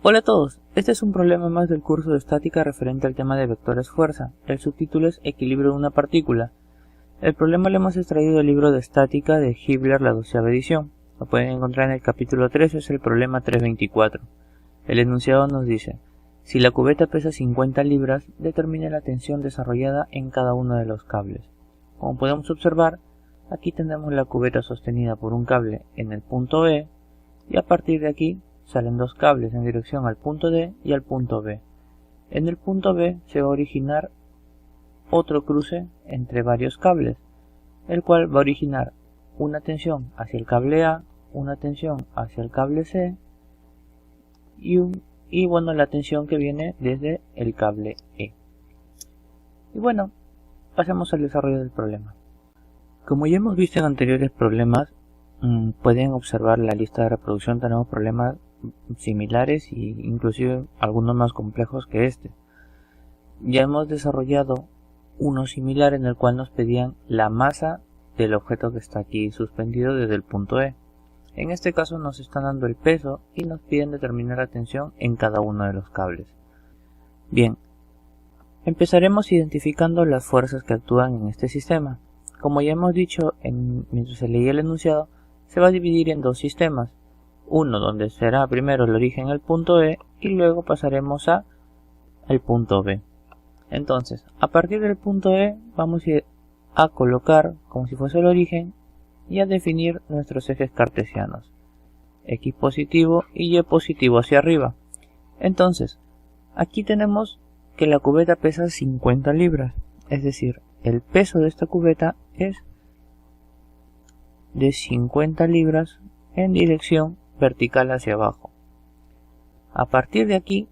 Hola a todos, este es un problema más del curso de estática referente al tema de vectores fuerza. El subtítulo es Equilibrio de una partícula. El problema lo hemos extraído del libro de estática de Hibbeler, la 12ª edición. Lo pueden encontrar en el capítulo 3, es el problema 324. El enunciado nos dice: si la cubeta pesa 50 libras, determine la tensión desarrollada en cada uno de los cables. Como podemos observar, aquí tenemos la cubeta sostenida por un cable en el punto E, y a partir de aquí salen dos cables en dirección al punto D y al punto B. En el punto B se va a originar otro cruce entre varios cables, el cual va a originar una tensión hacia el cable A, una tensión hacia el cable C y bueno, la tensión que viene desde el cable E. Y bueno, pasemos al desarrollo del problema. Como ya hemos visto en anteriores problemas, pueden observar la lista de reproducción. Tenemos problemas similares e inclusive algunos más complejos que este. Ya hemos desarrollado uno similar en el cual nos pedían la masa del objeto que está aquí suspendido desde el punto E. En este caso nos están dando el peso y nos piden determinar la tensión en cada uno de los cables. Bien, empezaremos identificando las fuerzas que actúan en este sistema. Como ya hemos dicho mientras se leía el enunciado, se va a dividir en dos sistemas. Uno donde será primero el origen el punto E y luego pasaremos al punto B. Entonces, a partir del punto E vamos a ir a colocar como si fuese el origen y a definir nuestros ejes cartesianos, X positivo y Y positivo hacia arriba. Entonces, aquí tenemos que la cubeta pesa 50 libras, es decir, el peso de esta cubeta es de 50 libras en dirección vertical hacia abajo. A partir de aquí,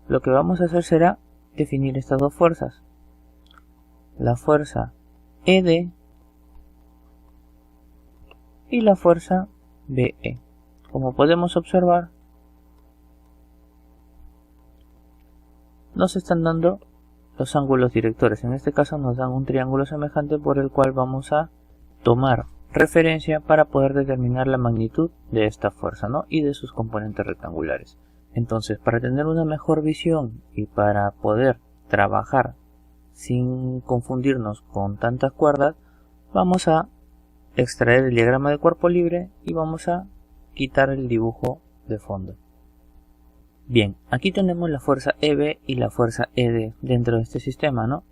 lo que vamos a hacer será definir estas dos fuerzas. La fuerza ED y la fuerza BE. Como podemos observar, nos están dando los ángulos directores. En este caso nos dan un triángulo semejante por el cual vamos a tomar referencia para poder determinar la magnitud de esta fuerza, ¿no? Y de sus componentes rectangulares. Entonces, para tener una mejor visión y para poder trabajar sin confundirnos con tantas cuerdas, vamos a extraer el diagrama de cuerpo libre y vamos a quitar el dibujo de fondo. Bien, aquí tenemos la fuerza EB y la fuerza ED dentro de este sistema, ¿no?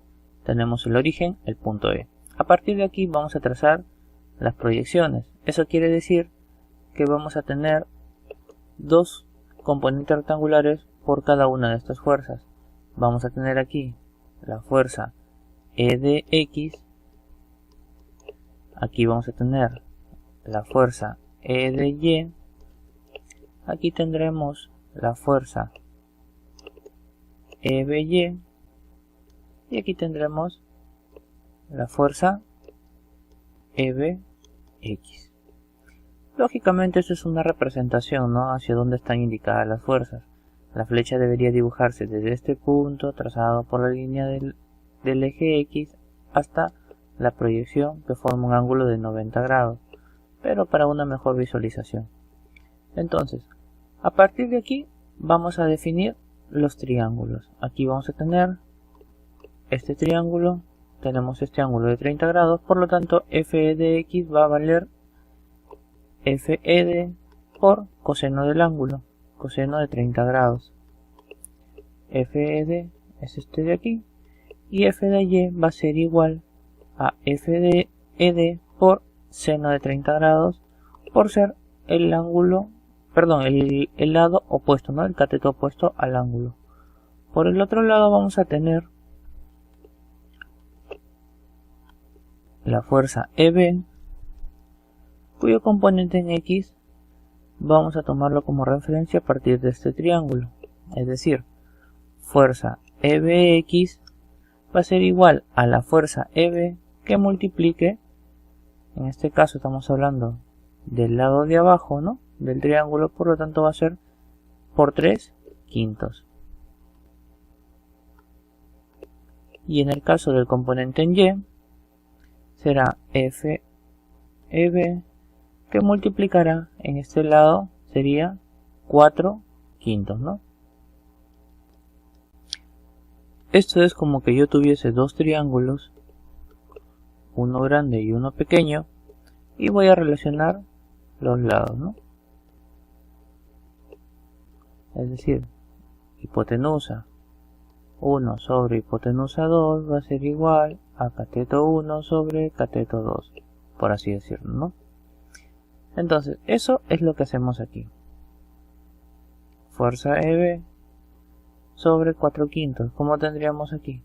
Tenemos el origen, el punto E. A partir de aquí vamos a trazar las proyecciones. Eso quiere decir que vamos a tener dos componentes rectangulares por cada una de estas fuerzas. Vamos a tener aquí la fuerza EDX, aquí vamos a tener la fuerza EDY, aquí tendremos la fuerza EBY y aquí tendremos la fuerza EBX. Lógicamente esto es una representación, ¿no? Hacia dónde están indicadas las fuerzas. La flecha debería dibujarse desde este punto trazado por la línea del eje X hasta la proyección, que forma un ángulo de 90 grados, pero para una mejor visualización. Entonces, a partir de aquí vamos a definir los triángulos. Aquí vamos a tener este triángulo, tenemos este ángulo de 30 grados, por lo tanto FE de X va a valer FED por coseno del ángulo, coseno de 30 grados. FED es este de aquí y F de Y va a ser igual a FED por seno de 30 grados por ser el ángulo, perdón, el lado opuesto, ¿no? El cateto opuesto al ángulo. Por el otro lado vamos a tener la fuerza EB, cuyo componente en X vamos a tomarlo como referencia a partir de este triángulo. Es decir, fuerza EBX va a ser igual a la fuerza EB que multiplique, en este caso estamos hablando del lado de abajo, ¿no? Del triángulo, por lo tanto va a ser por 3/5. Y en el caso del componente en Y, será FEB que multiplicará en este lado sería 4/5, ¿no? esto es como que yo tuviese dos triángulos, uno grande y uno pequeño, y voy a relacionar los lados, ¿no? Es decir, hipotenusa 1 sobre hipotenusa 2 va a ser igual a cateto 1 sobre cateto 2, por así decirlo, ¿no? Entonces, eso es lo que hacemos aquí. Fuerza EB sobre 4/5. ¿Cómo tendríamos aquí?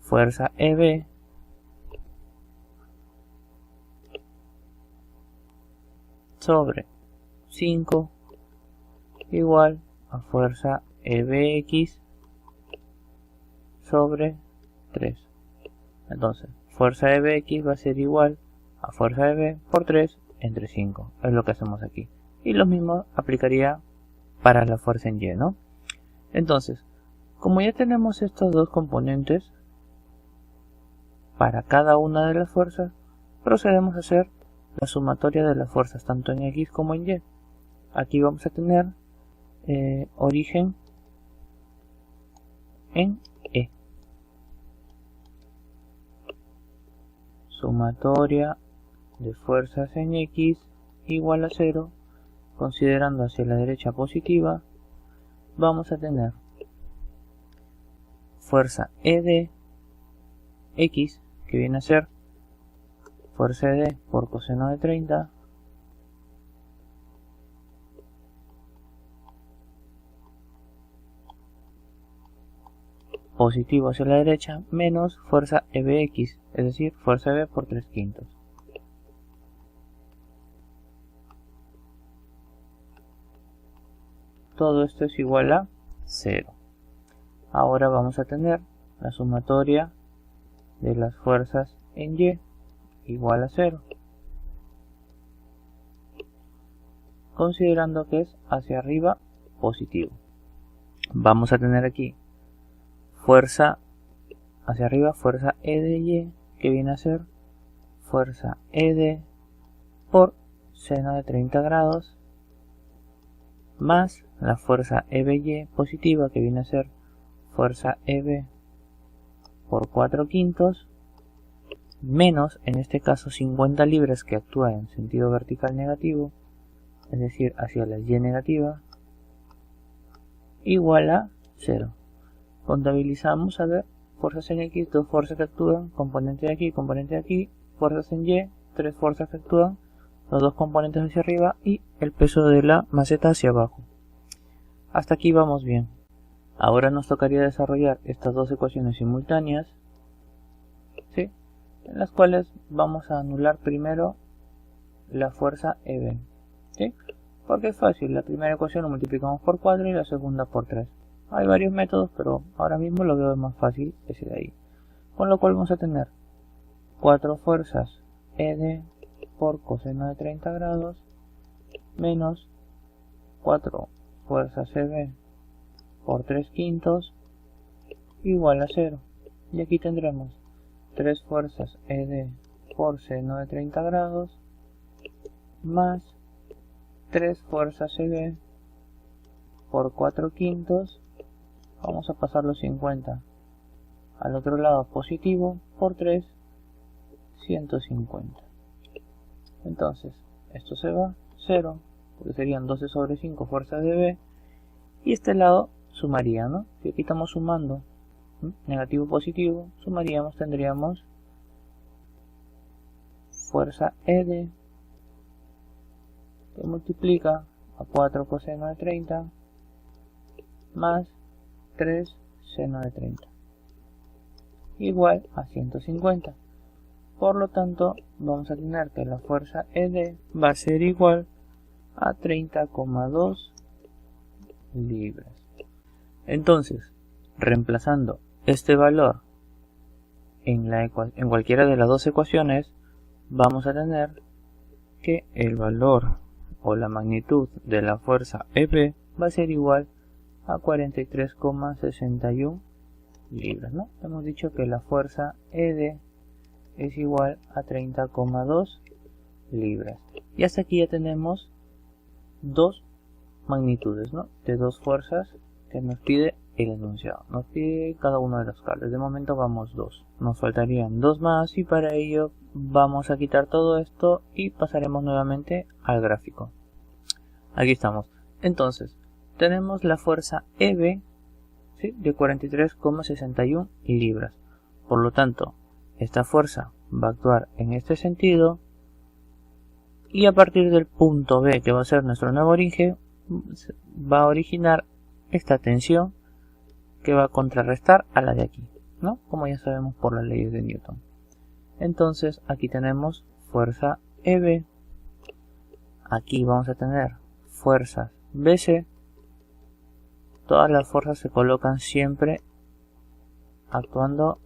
Fuerza EB sobre 5 igual a fuerza EBX sobre 3. Entonces, fuerza EBX va a ser igual a fuerza EB por 3 entre 5. Es lo que hacemos aquí. Y lo mismo aplicaría para la fuerza en Y, ¿no? Entonces, como ya tenemos estos dos componentes para cada una de las fuerzas, procedemos a hacer la sumatoria de las fuerzas tanto en X como en Y. Aquí vamos a tener origen en E. Sumatoria de fuerzas en X igual a 0, considerando hacia la derecha positiva, vamos a tener fuerza ED X, que viene a ser fuerza ED por coseno de 30, positivo hacia la derecha, menos fuerza EBX, es decir, fuerza EB por 3/5. Todo esto es igual a 0. Ahora vamos a tener la sumatoria de las fuerzas en Y igual a 0, considerando que es hacia arriba positivo. Vamos a tener aquí fuerza hacia arriba, fuerza E de Y, que viene a ser fuerza ED por seno de 30 grados, más la fuerza EBY positiva, que viene a ser fuerza EB por 4/5, menos, en este caso, 50 libras que actúa en sentido vertical negativo, es decir, hacia la Y negativa, igual a 0. Contabilizamos, a ver, fuerzas en X, dos fuerzas que actúan, componente de aquí, fuerzas en Y, tres fuerzas que actúan, los dos componentes hacia arriba y el peso de la maceta hacia abajo. Hasta aquí vamos bien. Ahora nos tocaría desarrollar estas dos ecuaciones simultáneas, ¿sí?, en las cuales vamos a anular primero la fuerza EB, ¿sí?, porque es fácil. La primera ecuación lo multiplicamos por 4 y la segunda por 3. Hay varios métodos, pero ahora mismo lo veo más fácil ese de ahí. Con lo cual vamos a tener 4 fuerzas ED por coseno de 30 grados menos 4 fuerzas EB por 3/5 igual a 0. Y aquí tendremos 3 fuerzas ED por seno de 30 grados más 3 fuerzas EB por 4/5. Vamos a pasar los 50 al otro lado positivo por 3, 150. Entonces, esto se va 0, porque serían 12 sobre 5 fuerzas de B, y este lado sumaría, ¿no? Si aquí estamos sumando negativo positivo, sumaríamos, tendríamos fuerza ED que multiplica a 4 coseno de 30 más 3 seno de 30 igual a 150. Por lo tanto, vamos a tener que la fuerza ED va a ser igual a 30,2 libras. Entonces, reemplazando este valor en cualquiera de las dos ecuaciones, vamos a tener que el valor o la magnitud de la fuerza EB va a ser igual a 43,61 libras, ¿no? Hemos dicho que la fuerza ED es igual a 30,2 libras. Y hasta aquí ya tenemos dos magnitudes, ¿no?, de dos fuerzas que nos pide el enunciado. Nos pide cada uno de los cables. De momento vamos 2. Nos faltarían 2 más y para ello vamos a quitar todo esto y pasaremos nuevamente al gráfico. Aquí estamos. Entonces, tenemos la fuerza EB, ¿sí?, de 43,61 libras. Por lo tanto, esta fuerza va a actuar en este sentido y a partir del punto B, que va a ser nuestro nuevo origen, va a originar esta tensión que va a contrarrestar a la de aquí, ¿no? Como ya sabemos por las leyes de Newton. Entonces aquí tenemos fuerza EB, aquí vamos a tener fuerzas BC. Todas las fuerzas se colocan siempre actuando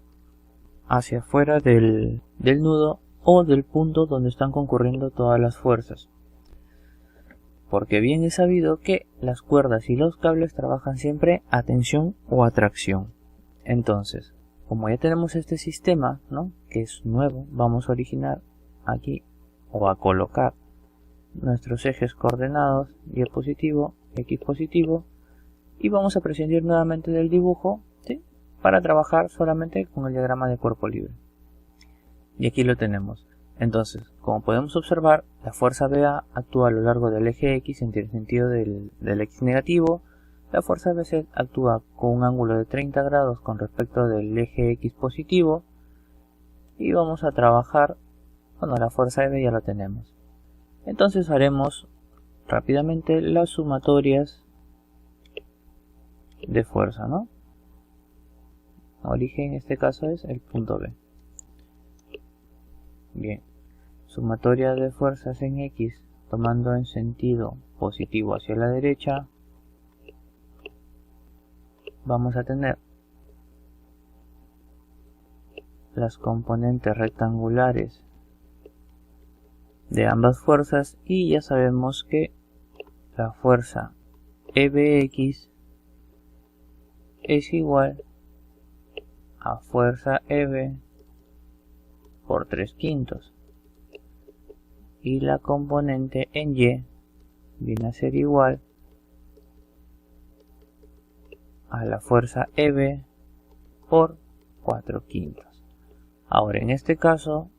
hacia afuera del nudo o del punto donde están concurriendo todas las fuerzas. Porque bien es sabido que las cuerdas y los cables trabajan siempre a tensión o a tracción. Entonces, como ya tenemos este sistema, ¿no?, que es nuevo, vamos a originar aquí o a colocar nuestros ejes coordenados, y positivo, x positivo, y vamos a prescindir nuevamente del dibujo, ¿sí?, para trabajar solamente con el diagrama de cuerpo libre. Y aquí lo tenemos. Entonces, como podemos observar, la fuerza BA actúa a lo largo del eje X en el sentido del X negativo. La fuerza BC actúa con un ángulo de 30 grados con respecto del eje X positivo. Y vamos a trabajar, bueno, la fuerza EB ya la tenemos. Entonces haremos rápidamente las sumatorias de fuerza, ¿no? Origen en este caso es el punto B. Bien, sumatoria de fuerzas en X tomando en sentido positivo hacia la derecha. Vamos a tener las componentes rectangulares de ambas fuerzas y ya sabemos que la fuerza EBX es igual a fuerza EB por 3/5 y la componente en Y viene a ser igual a la fuerza EB por 4/5. Ahora en este caso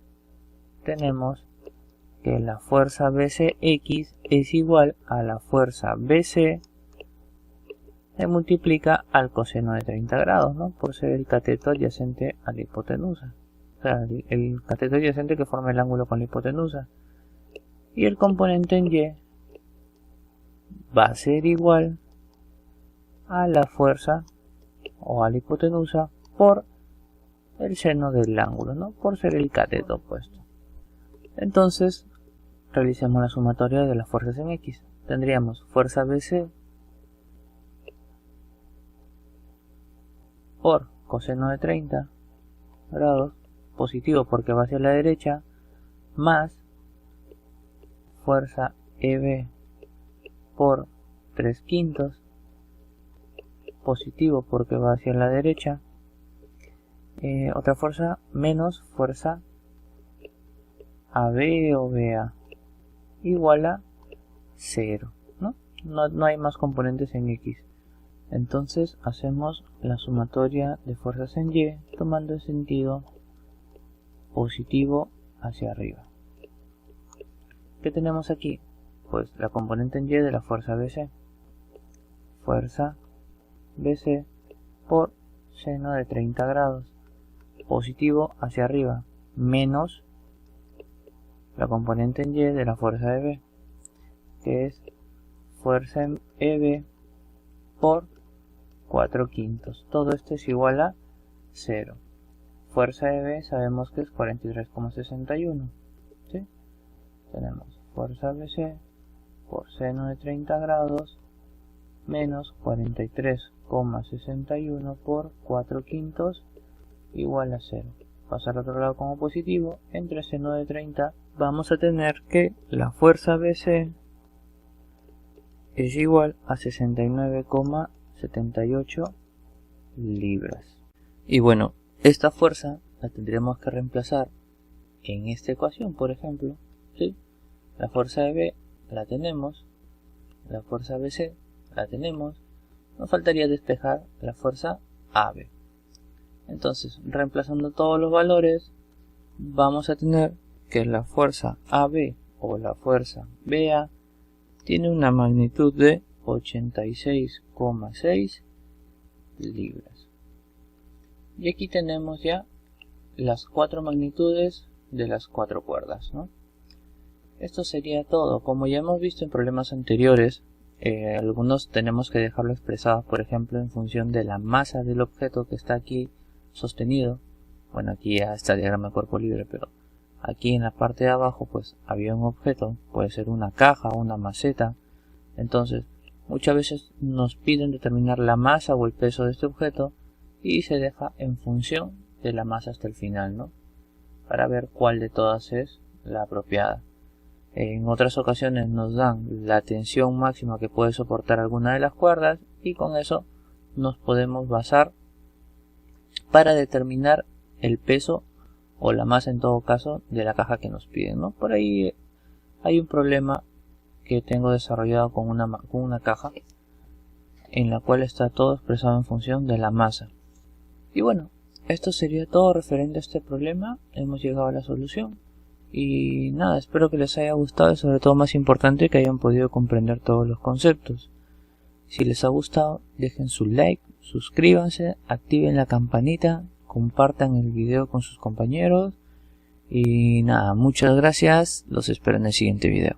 tenemos que la fuerza BCX es igual a la fuerza BC se multiplica al coseno de 30 grados, ¿no?, por ser el cateto adyacente a la hipotenusa. O sea, el cateto adyacente que forma el ángulo con la hipotenusa. Y el componente en Y va a ser igual a la fuerza o a la hipotenusa por el seno del ángulo, ¿no?, por ser el cateto opuesto. Entonces, realicemos la sumatoria de las fuerzas en X. Tendríamos fuerza BC por coseno de 30 grados, positivo porque va hacia la derecha, más fuerza EB por 3/5, positivo porque va hacia la derecha, otra fuerza menos fuerza AB o BA, igual a 0, ¿no? No hay más componentes en X. Entonces hacemos la sumatoria de fuerzas en Y tomando el sentido positivo hacia arriba. ¿Qué tenemos aquí? Pues la componente en Y de la fuerza BC. Fuerza BC por seno de 30 grados. Positivo hacia arriba. Menos la componente en Y de la fuerza de B, que es fuerza en EB por 4/5. Todo esto es igual a 0. Fuerza EB sabemos que es 43,61. ¿Sí? Tenemos fuerza BC por seno de 30 grados menos 43,61 por 4/5 igual a 0. Pasar al otro lado como positivo, entre seno de 30 vamos a tener que la fuerza BC es igual a 69,78 libras. Y bueno, esta fuerza la tendremos que reemplazar en esta ecuación, por ejemplo. ¿Sí? La fuerza de B la tenemos, la fuerza BC la tenemos, nos faltaría despejar la fuerza AB. Entonces, reemplazando todos los valores, vamos a tener que la fuerza AB o la fuerza BA tiene una magnitud de 86,6 libras. Y aquí tenemos ya las 4 magnitudes de las 4 cuerdas, ¿no? Esto sería todo. Como ya hemos visto en problemas anteriores, algunos tenemos que dejarlo expresado, por ejemplo, en función de la masa del objeto que está aquí sostenido. Bueno, aquí ya está el diagrama de cuerpo libre, pero aquí en la parte de abajo pues había un objeto, puede ser una caja o una maceta. Entonces muchas veces nos piden determinar la masa o el peso de este objeto y se deja en función de la masa hasta el final, ¿no? Para ver cuál de todas es la apropiada. En otras ocasiones nos dan la tensión máxima que puede soportar alguna de las cuerdas y con eso nos podemos basar para determinar el peso o la masa en todo caso de la caja que nos piden, ¿no? Por ahí hay un problema que tengo desarrollado con una caja en la cual está todo expresado en función de la masa. Y bueno, esto sería todo referente a este problema. Hemos llegado a la solución y nada, espero que les haya gustado y sobre todo más importante que hayan podido comprender todos los conceptos. Si les ha gustado, dejen su like, suscríbanse, activen la campanita, compartan el video con sus compañeros y nada, muchas gracias, los espero en el siguiente video.